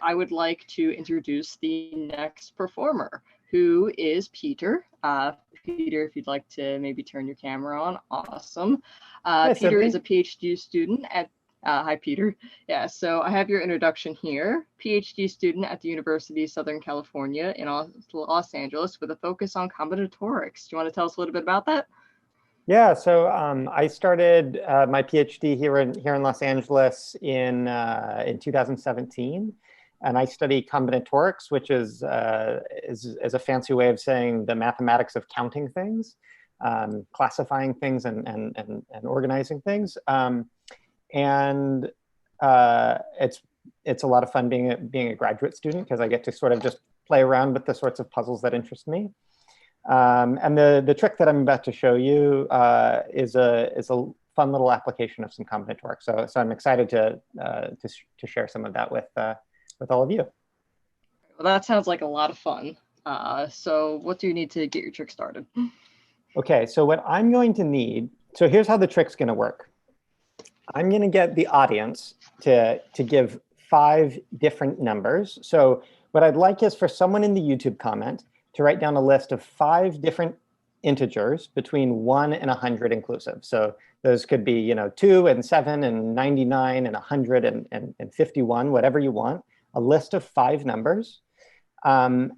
I would like to introduce the next performer, who is Peter. Peter, if you'd like to maybe turn your camera on, awesome. Hi, Peter is Sydney. a PhD student at, hi Peter. Yeah, so I have your introduction here. PhD student at the University of Southern California in Los Angeles with a focus on combinatorics. Do you want to tell us a little bit about that? Yeah, so I started my PhD here in Los Angeles in 2017, and I study combinatorics, which is a fancy way of saying the mathematics of counting things, classifying things, and organizing things. And it's a lot of fun being a graduate student because I get to sort of just play around with the sorts of puzzles that interest me. And the trick that I'm about to show you is a fun little application of some combinatorics. So I'm excited to share some of that with all of you. Well, that sounds like a lot of fun. So what do you need to get your trick started? Okay, so what I'm going to need, so here's how the trick's going to work. I'm going to get the audience to give 5 different numbers. So what I'd like is for someone in the YouTube comment to write down a list of 5 different integers between 1 and 100 inclusive. So those could be, 2 and 7 and 99 and 100 and 51, whatever you want, a list of 5 numbers. And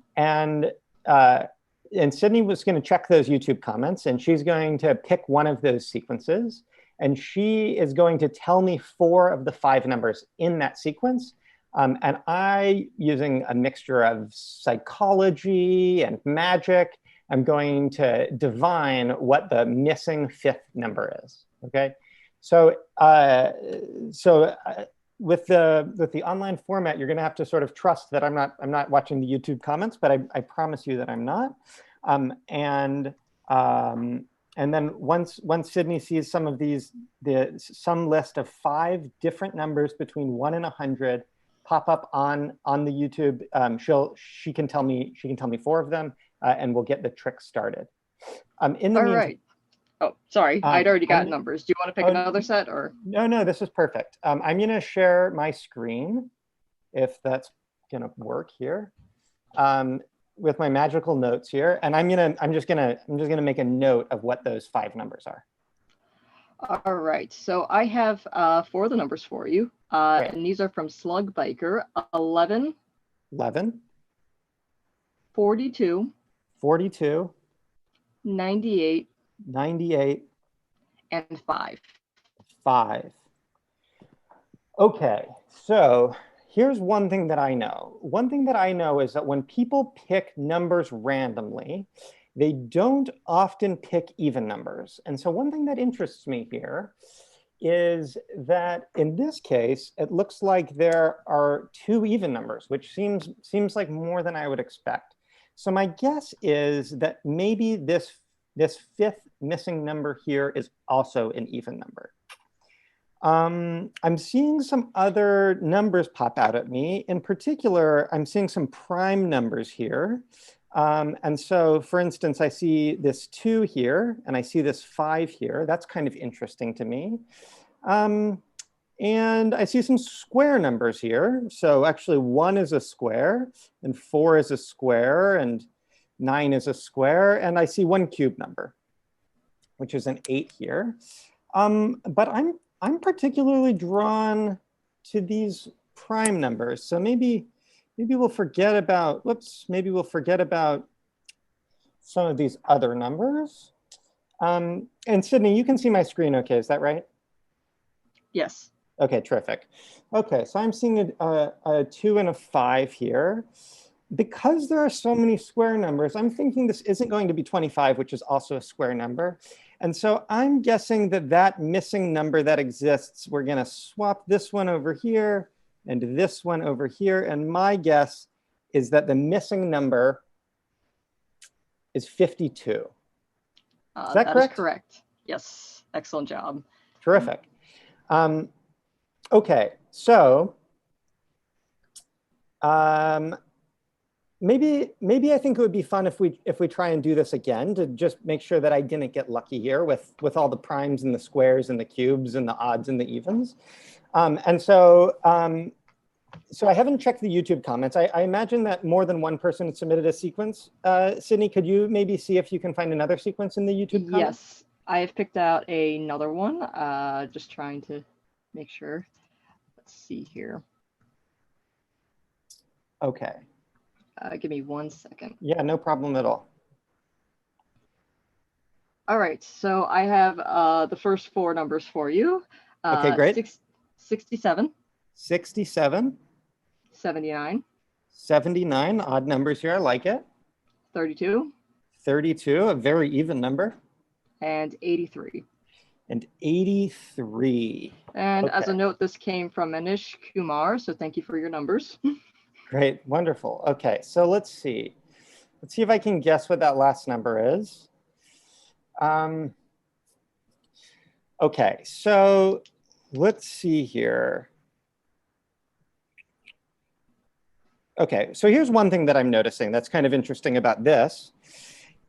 Sydney was going to check those YouTube comments, and she's going to pick one of those sequences. And she is going to tell me 4 of the 5 numbers in that sequence. And I, using a mixture of psychology and magic, I'm going to divine what the missing 5th number is. Okay, so with the online format, you're going to have to sort of trust that I'm not watching the YouTube comments, but I promise you that I'm not. And then once Sydney sees some of these, some list of 5 different numbers between 1 and 100 pop up on the YouTube, she can tell me 4 of them, and we'll get the trick started. In the All meantime, right. Oh, sorry, I'd already got numbers. Do you want to pick oh, another set or? No, this is perfect. I'm going to share my screen, if that's going to work here, with my magical notes here, and I'm just gonna make a note of what those 5 numbers are. All right, so I have 4 of the numbers for you, and these are from Slug Biker: 11, 42, 98, 98, and 5. 5. Okay, so here's one thing that I know. One thing that I know is that when people pick numbers randomly, they don't often pick even numbers. And so one thing that interests me here is that in this case, it looks like there are 2 even numbers, which seems like more than I would expect. So my guess is that maybe this 5th missing number here is also an even number. I'm seeing some other numbers pop out at me. In particular, I'm seeing some prime numbers here. And so, for instance, I see this 2 here, and I see this 5 here. That's kind of interesting to me. And I see some square numbers here. So actually 1 is a square, and 4 is a square, and 9 is a square. And I see 1 cube number, which is an 8 here. But I'm particularly drawn to these prime numbers. So maybe we'll forget about, maybe we'll forget about some of these other numbers. And Sydney, you can see my screen okay, is that right? Yes. Okay, terrific. Okay, so I'm seeing a 2 and a 5 here. Because there are so many square numbers, I'm thinking this isn't going to be 25, which is also a square number. And so I'm guessing that missing number that exists, we're going to swap this one over here and this one over here. And my guess is that the missing number is 52. Is that correct? Is correct. Yes. Excellent job. Terrific. Okay, so maybe I think it would be fun if we try and do this again to just make sure that I didn't get lucky here with all the primes and the squares and the cubes and the odds and the evens. And so So I haven't checked the YouTube comments. I imagine that more than one person submitted a sequence. Sydney, could you maybe see if you can find another sequence in the YouTube comments? Yes, I have picked out another one. Just trying to make sure. Let's see here. Okay. Give me 1 second. Yeah, no problem at all. All right, so I have the first four numbers for you. Okay, great. 67, 67, 79, 79, odd numbers here, I like it. 32, 32, a very even number. and 83. And 83. And as a Okay. note, this came from Manish Kumar, so thank you for your numbers. Great, wonderful. Okay, so let's see. Let's see if I can guess what that last number is. Okay, so let's see here. Okay, so here's one thing that I'm noticing that's kind of interesting about this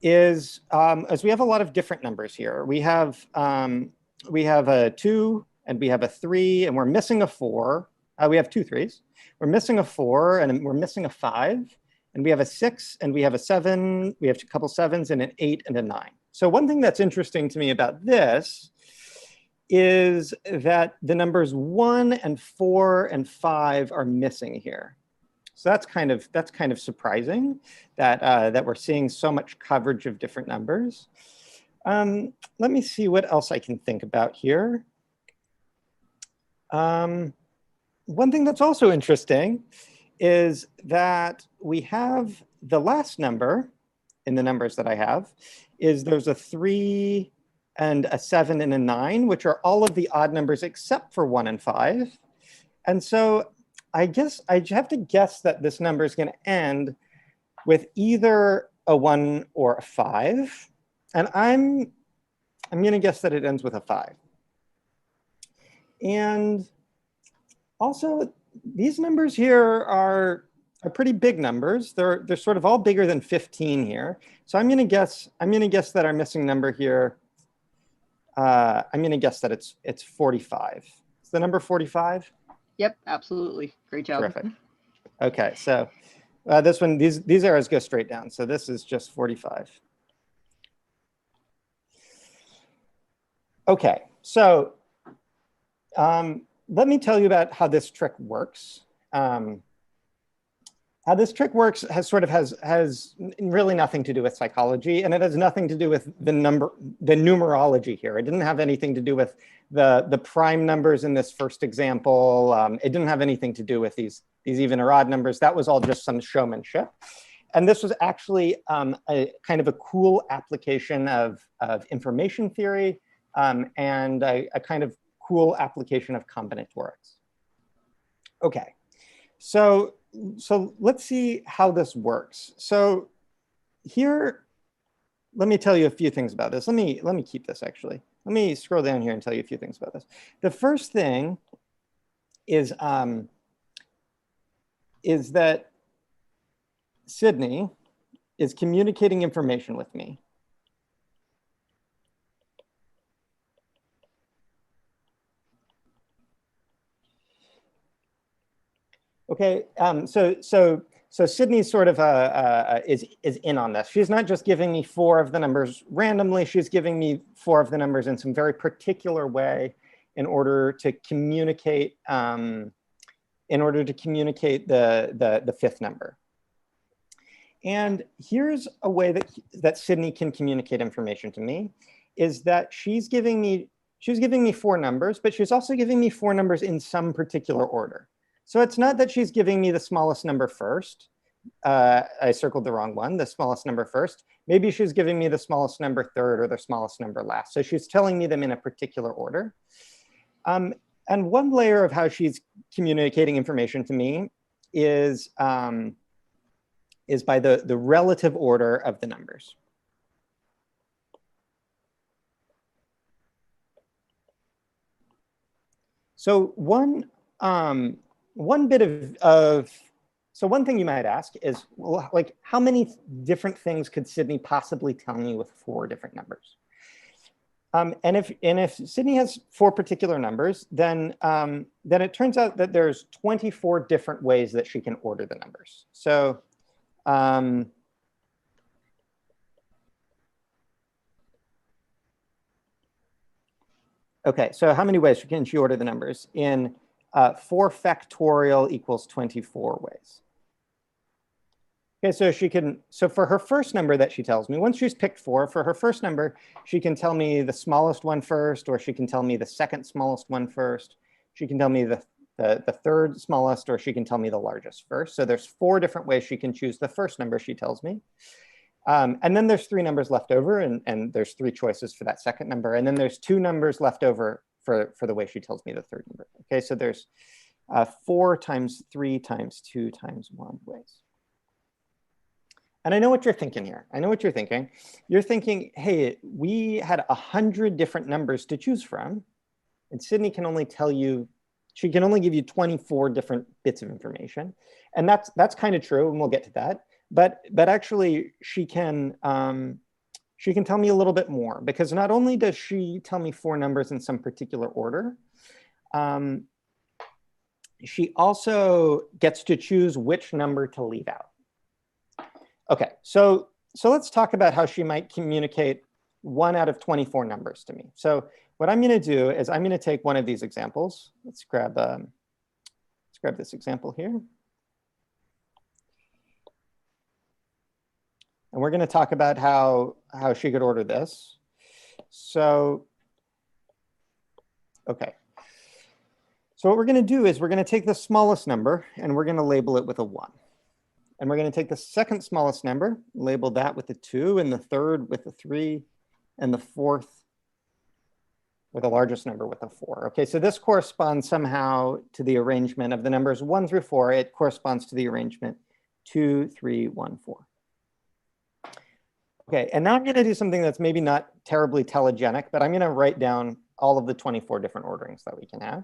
is as we have a lot of different numbers here. We have a 2 and we have a 3 and we're missing a 4. We have 2 3s. We're missing a 4 and we're missing a 5. And we have a 6 and we have a 7. We have a couple 7s and an 8 and a 9. So one thing that's interesting to me about this is that the numbers 1 and 4 and 5 are missing here. So that's kind of surprising that that we're seeing so much coverage of different numbers. Let me see what else I can think about here. One thing that's also interesting is that we have the last number in the numbers that I have is there's a 3 and a 7 and a 9, which are all of the odd numbers except for 1 and 5. And so I guess I have to guess that this number is going to end with either a 1 or a 5. And I'm going to guess that it ends with a 5. And also, these numbers here are pretty big numbers. They're sort of all bigger than 15 here. So I'm going to guess that our missing number here. I'm going to guess that it's 45. Is the number 45? Yep, absolutely. Great job. Terrific. Okay, so this one, these arrows go straight down. So this is just 45. Okay, so let me tell you about how this trick works. How this trick works has really nothing to do with psychology, and it has nothing to do with the numerology here. It didn't have anything to do with the prime numbers in this first example. It didn't have anything to do with these even or odd numbers. That was all just some showmanship. And this was actually a kind of a cool application of information theory and a kind of cool application of combinatorics. Okay, so let's see how this works. So here, let me tell you a few things about this. Let me keep this actually. Let me scroll down here and tell you a few things about this. The first thing is that Sydney is communicating information with me. Okay, so Sydney sort of is in on this. She's not just giving me 4 of the numbers randomly. She's giving me 4 of the numbers in some very particular way in order to communicate the 5th number. And here's a way that Sydney can communicate information to me is that she's giving me 4 numbers, but she's also giving me 4 numbers in some particular order. So it's not that she's giving me the smallest number first. I circled the wrong one, the smallest number first. Maybe she's giving me the smallest number third or the smallest number last. So she's telling me them in a particular order. And one layer of how she's communicating information to me is by the relative order of the numbers. So one thing you might ask is, well, like, how many different things could Sydney possibly tell me with 4 different numbers? And if Sydney has 4 particular numbers, then it turns out that there's 24 different ways that she can order the numbers. So okay, so how many ways can she order the numbers? In 4 factorial equals 24 ways. Okay, so for her first number that she tells me, once she's picked 4, for her first number, she can tell me the smallest one first, or she can tell me the second smallest one first. She can tell me the third smallest, or she can tell me the largest first. So there's 4 different ways she can choose the first number she tells me. And then there's 3 numbers left over, and there's 3 choices for that second number. And then there's 2 numbers left over for the way she tells me the third number. Okay, so there's 4 times 3 times 2 times 1 ways. And I know what you're thinking here. I know what you're thinking. You're thinking, hey, we had 100 different numbers to choose from, and Sydney can only tell you, she can only give you 24 different bits of information. And that's kind of true, and we'll get to that. But actually, she can tell me a little bit more, because not only does she tell me 4 numbers in some particular order, she also gets to choose which number to leave out. Okay, so let's talk about how she might communicate 1 out of 24 numbers to me. So what I'm going to do is I'm going to take one of these examples. Let's grab this example here. And we're going to talk about how she could order this. So, okay. So what we're going to do is we're going to take the smallest number and we're going to label it with a 1. And we're going to take the second smallest number, label that with a 2, and the third with a 3, and the fourth with the largest number with a 4. Okay, so this corresponds somehow to the arrangement of the numbers 1 through 4. It corresponds to the arrangement 2, 3, 1, 4. Okay, and now I'm going to do something that's maybe not terribly telegenic, but I'm going to write down all of the 24 different orderings that we can have.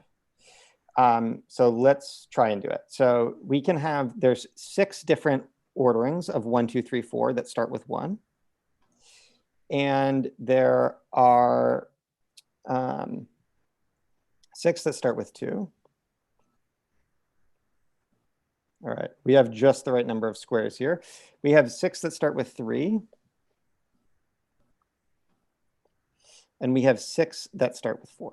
So let's try and do it. So we can have, there's 6 different orderings of 1, 2, 3, 4 that start with 1. And there are 6 that start with 2. All right, we have just the right number of squares here. We have 6 that start with 3. And we have 6 that start with 4.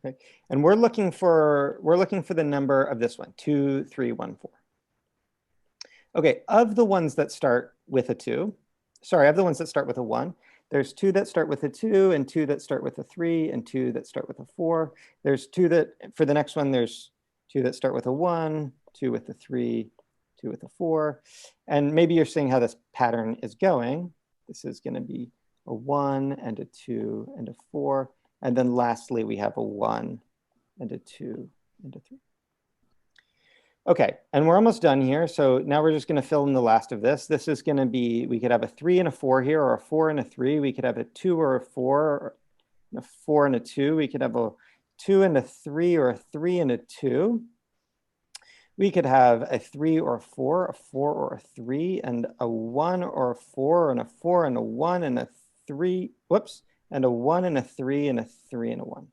Okay, and we're looking for the number of this one, 2, 3, 1, 4. Okay, of the ones that start with a 2, sorry, of the ones that start with a 1, there's 2 that start with a 2, and 2 that start with a 3, and 2 that start with a 4. There's 2 that, for the next one, there's 2 that start with a 1, 2 with a 3, 2 with a 4. And maybe you're seeing how this pattern is going. This is going to be a 1 and a 2 and a 4. And then lastly, we have a 1 and a 2 and a 3. Okay, and we're almost done here. So now we're just going to fill in the last of this. This is going to be, we could have a 3 and a 4 here, or a 4 and a 3. We could have a 2 or a 4, or a 4 and a 2. We could have a 2 and a 3, or a 3 and a 2. We could have a 3 or a 4 or a 3, and a 1 or a 4, and a 4 and a 1 and a 3. Whoops. And a 1 and a 3 and a 3 and a 1.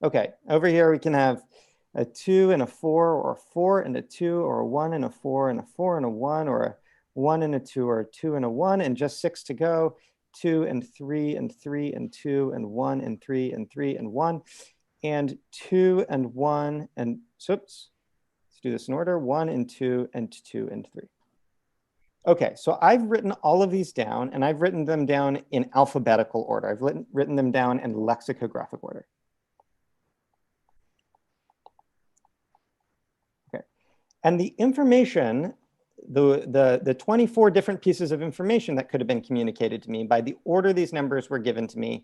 Okay, over here we can have a 2 and a 4, or a 4 and a 2, or a 1 and a 4 and a 4 and a 1, or a 1 and a 2, or a 2 and a 1, and just 6 to go. 2 and 3 and 3 and 2 and 1 and 3 and 3 and 1, and 2 and 1 and, oops, let's do this in order, 1 and 2 and 2 and 3. Okay, so I've written all of these down, and I've written them down in alphabetical order. I've written them down in lexicographic order. Okay, and the information, the 24 different pieces of information that could have been communicated to me by the order these numbers were given to me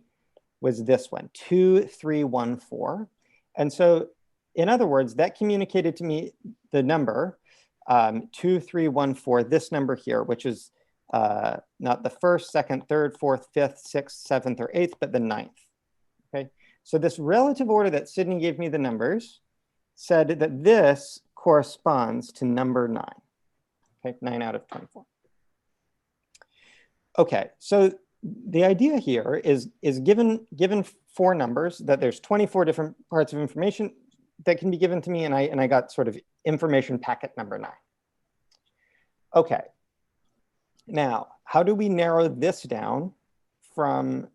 was this one, 2, 3, 1, 4. And so, in other words, that communicated to me the number 2, 3, 1, 4, this number here, which is not the first, second, third, fourth, fifth, sixth, seventh, or eighth, but the 9th. Okay, so this relative order that Sydney gave me the numbers said that this corresponds to number 9. Okay, 9 out of 24. Okay, so the idea here is given four numbers, that there's 24 different parts of information that can be given to me, and I got sort of information packet number 9. Okay, now how do we narrow this down from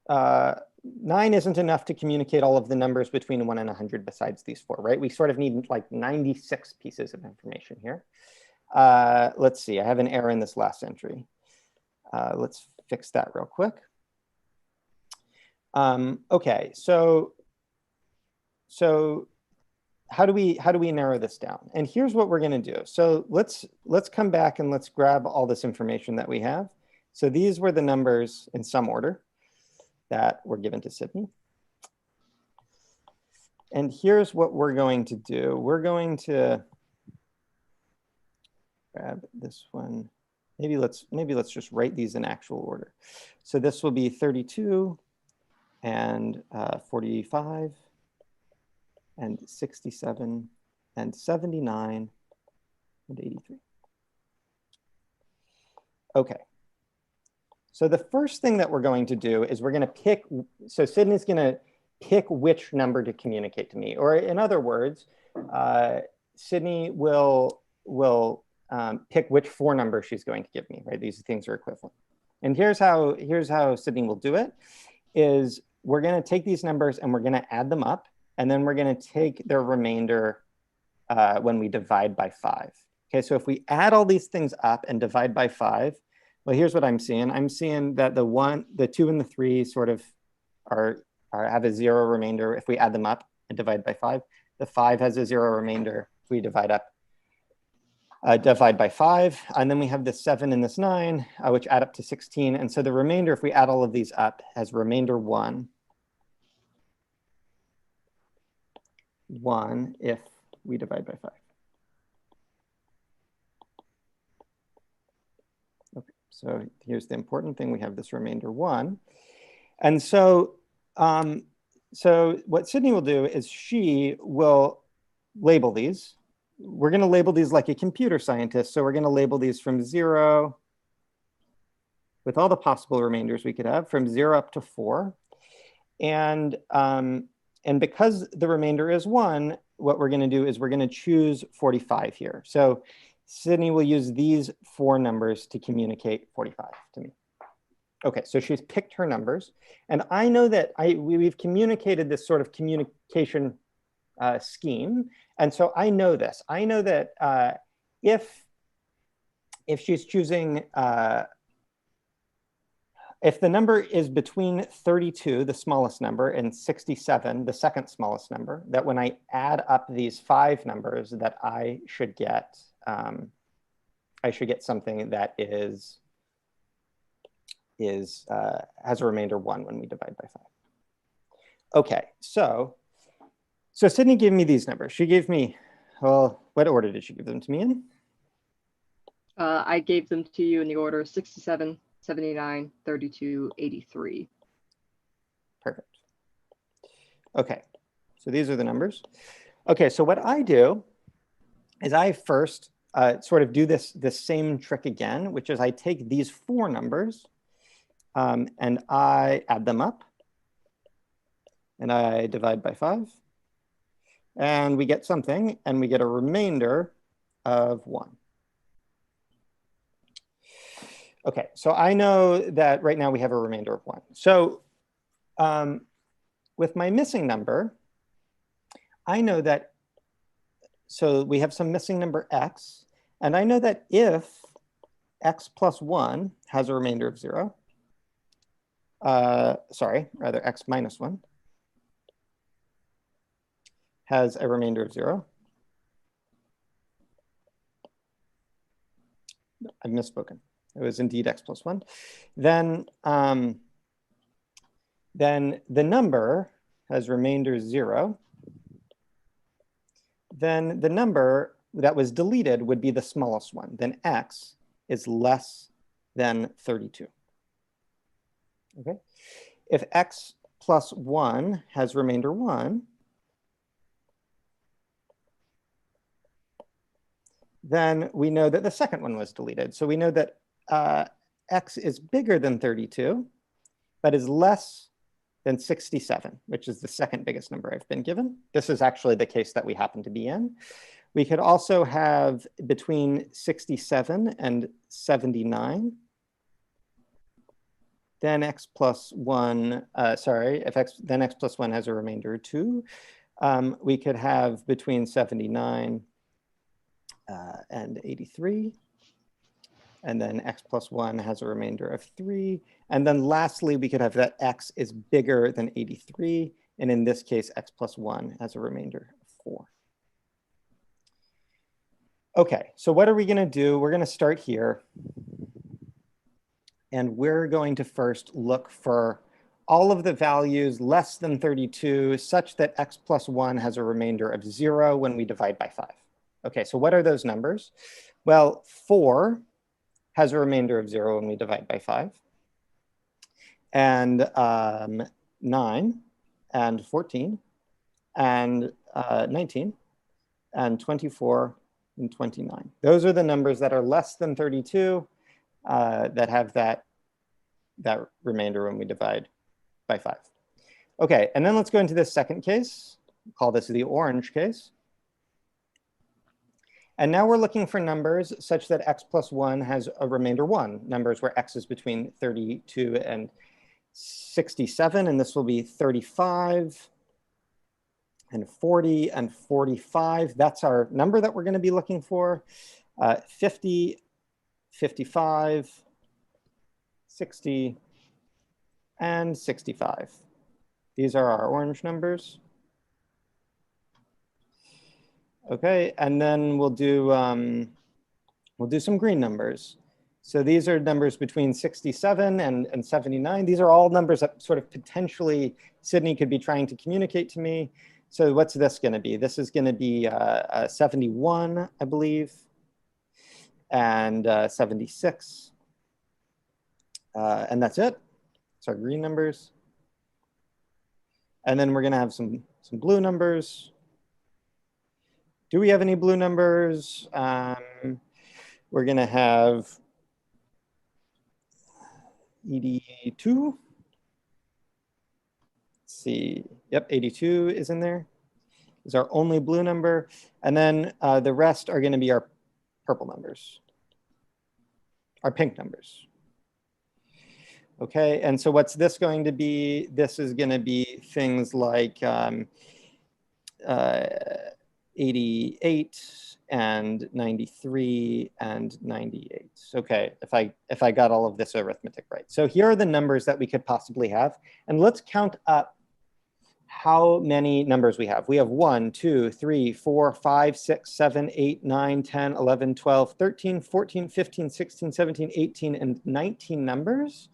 9 isn't enough to communicate all of the numbers between 1 and 100 besides these four, right? We sort of need like 96 pieces of information here. Let's see, I have an error in this last entry. Let's fix that real quick. Okay, so how do we narrow this down? And here's what we're going to do. So let's come back and let's grab all this information that we have. So these were the numbers in some order that were given to Sydney. And here's what we're going to do. We're going to grab this one. Maybe let's just write these in actual order. So this will be 32 and 45 and 67 and 79 and 83. Okay. So the first thing that we're going to do is we're going to pick, so Sydney's going to pick which number to communicate to me. Or in other words, Sydney will pick which four numbers she's going to give me, right? These things are equivalent. And here's how Sydney will do it, is we're going to take these numbers and we're going to add them up, and then we're going to take their remainder when we divide by 5. Okay, so if we add all these things up and divide by 5, well, here's what I'm seeing. I'm seeing that the 1, the 2, and the 3 sort of have a 0 remainder if we add them up and divide by 5. The 5 has a 0 remainder if we divide by 5. And then we have this 7 and this 9, which add up to 16. And so the remainder, if we add all of these up, has remainder 1. 1 if we divide by 5. Okay, so here's the important thing. We have this remainder 1. And so, so what Sydney will do is she will label these. We're going to label these like a computer scientist. So we're going to label these from 0, with all the possible remainders we could have, from 0 up to 4. And because the remainder is 1, what we're going to do is we're going to choose 45 here. So Sydney will use these 4 numbers to communicate 45 to me. Okay, so she's picked her numbers. And I know that we've communicated this sort of communication scheme. And so I know this. I know that if she's choosing, if the number is between 32, the smallest number, and 67, the second smallest number, that when I add up these 5 numbers, that I should get something that has a remainder 1 when we divide by 5. Okay, so Sydney gave me these numbers. She gave me, well, what order did she give them to me in? I gave them to you in the order 67, 79, 32, 83. Perfect. Okay, so these are the numbers. Okay, so what I do is I first sort of do this same trick again, which is I take these 4 numbers and I add them up and I divide by 5. And we get something, and we get a remainder of 1. Okay, so I know that right now we have a remainder of 1. So with my missing number, I know that, so we have some missing number x, and I know that if x plus 1 has a remainder of 0, rather x minus 1, has a remainder of 0. I've misspoken. It was indeed x plus 1. Then the number has remainder 0. Then the number that was deleted would be the smallest one. Then x is less than 32. Okay. If x plus 1 has remainder 1, then we know that the second one was deleted. So we know that x is bigger than 32, but is less than 67, which is the second biggest number I've been given. This is actually the case that we happen to be in. We could also have between 67 and 79. Then x plus 1, then x plus 1 has a remainder of 2. We could have between 79 and 83. And then x plus 1 has a remainder of 3. And then lastly, we could have that x is bigger than 83. And in this case, x plus 1 has a remainder of 4. Okay, so what are we going to do? We're going to start here. And we're going to first look for all of the values less than 32 such that x plus 1 has a remainder of 0 when we divide by 5. Okay, so what are those numbers? Well, 4 has a remainder of 0 when we divide by 5. And 9 and 14 and 19 and 24 and 29. Those are the numbers that are less than 32 that have that remainder when we divide by 5. Okay, and then let's go into this second case. We'll call this the orange case. And now we're looking for numbers such that x plus 1 has a remainder 1, numbers where x is between 32 and 67, and this will be 35 and 40 and 45. That's our number that we're going to be looking for. 50, 55, 60, and 65. These are our orange numbers. Okay, and then we'll do some green numbers. So these are numbers between 67 and 79. These are all numbers that sort of potentially Sydney could be trying to communicate to me. So what's this going to be? This is going to be 71, I believe, and 76. And that's it. It's our green numbers. And then we're going to have some blue numbers. Do we have any blue numbers? We're going to have 82. Let's see. Yep, 82 is in there. Is our only blue number. And then the rest are going to be our purple numbers, our pink numbers. Okay, and so what's this going to be? This is going to be things like 88 and 93 and 98. Okay, if I got all of this arithmetic right. So here are the numbers that we could possibly have. And let's count up how many numbers we have. We have 1, 2, 3, 4, 5, 6, 7, 8, 9, 10, 11, 12, 13, 14, 15, 16, 17, 18, and 19 numbers.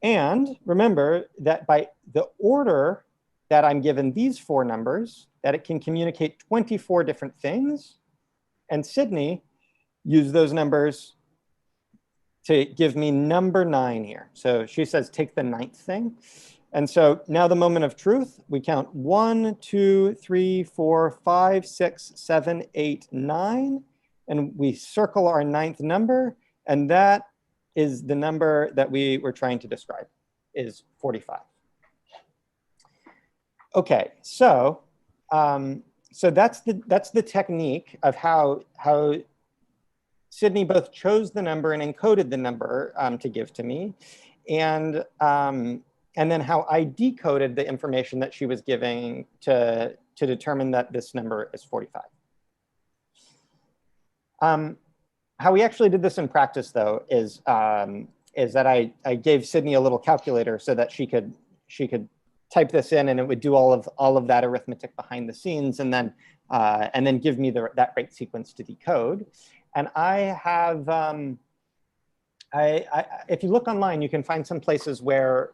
And remember that by the order that I'm given these 4 numbers, that it can communicate 24 different things. And Sydney used those numbers to give me number 9 here. So she says, take the 9th thing. And so now the moment of truth, we count 1, 2, 3, 4, 5, 6, 7, 8, 9. And we circle our 9th number. And that is the number that we were trying to describe, is 45. Okay, so that's the technique of how Sydney both chose the number and encoded the number to give to me, and then how I decoded the information that she was giving to determine that this number is 45. How we actually did this in practice, though, is that I gave Sydney a little calculator so that she could type this in, and it would do all of that arithmetic behind the scenes, and then give me that rate sequence to decode. And I have, if you look online, you can find some places where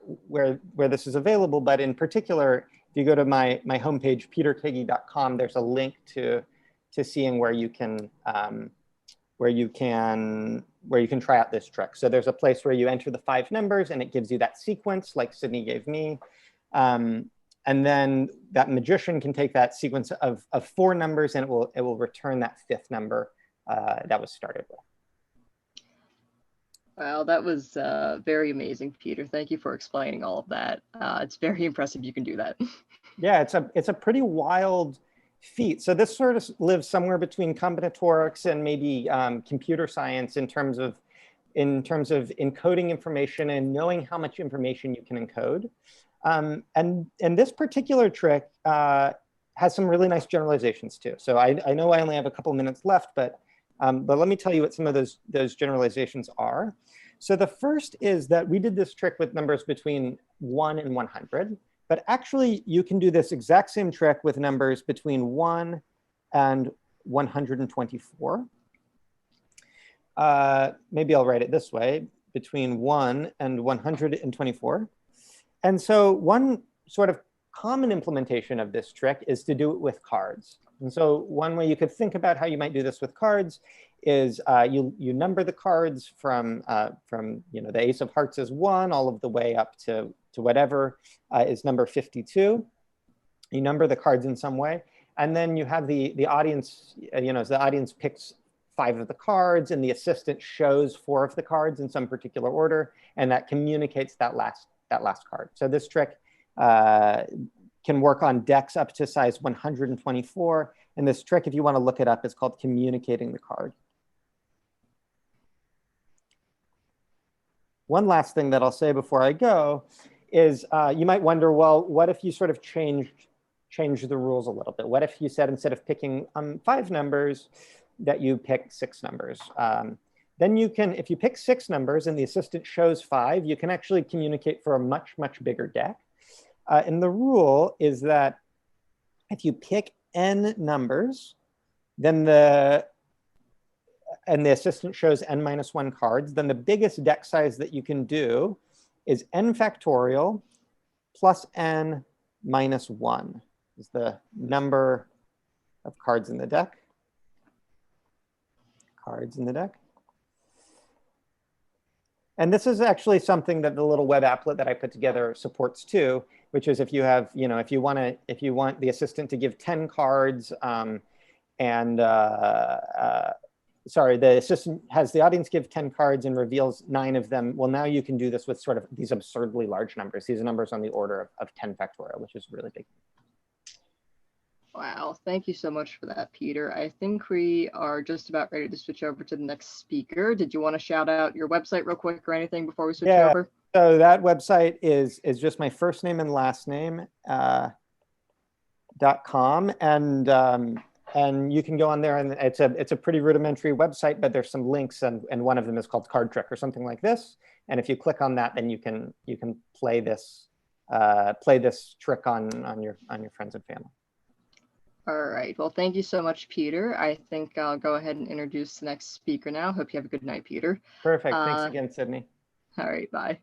this is available. But in particular, if you go to my homepage, peterkagey.com, there's a link to seeing where you can try out this trick. So there's a place where you enter the 5 numbers, and it gives you that sequence like Sydney gave me. And then that magician can take that sequence of 4 numbers, and it will return that 5th number that was started with. Wow, that was very amazing, Peter. Thank you for explaining all of that. It's very impressive you can do that. Yeah, it's a pretty wild feat. So this sort of lives somewhere between combinatorics and maybe computer science in terms of encoding information and knowing how much information you can encode. And this particular trick has some really nice generalizations too. So I know I only have a couple minutes left, but let me tell you what some of those generalizations are. So the first is that we did this trick with numbers between 1 and 100, but actually you can do this exact same trick with numbers between 1 and 124. Maybe I'll write it this way, between 1 and 124. And so one sort of common implementation of this trick is to do it with cards. And so one way you could think about how you might do this with cards is you number the cards from the ace of hearts is 1 all of the way up to whatever is number 52. You number the cards in some way, and then you have the audience, as the audience picks 5 of the cards, and the assistant shows 4 of the cards in some particular order, and that communicates that last card. So this trick can work on decks up to size 124. And this trick, if you want to look it up, is called communicating the card. One last thing that I'll say before I go is you might wonder, well, what if you sort of change the rules a little bit? What if you said instead of picking 5 numbers, that you pick 6 numbers? Then you can, if you pick 6 numbers and the assistant shows 5, you can actually communicate for a much, much bigger deck. And the rule is that if you pick n numbers, then the assistant shows n minus 1 cards, then the biggest deck size that you can do is n factorial plus n minus 1 is the number of cards in the deck. Cards in the deck. And this is actually something that the little web applet that I put together supports too, which is if you have, if you want the assistant to give 10 cards sorry, the assistant has the audience give 10 cards and reveals 9 of them. Well, now you can do this with sort of these absurdly large numbers. These are numbers on the order of 10 factorial, which is really big. Wow, thank you so much for that, Peter. I think we are just about ready to switch over to the next speaker. Did you want to shout out your website real quick or anything before we switch over? So that website is just my first name and last name .com, and you can go on there, and it's a pretty rudimentary website, but there's some links, and one of them is called Card Trick or something like this. And if you click on that, then you can play this trick on your friends and family. All right. Well, thank you so much, Peter. I think I'll go ahead and introduce the next speaker now. Hope you have a good night, Peter. Perfect. Thanks again, Sydney. All right. Bye.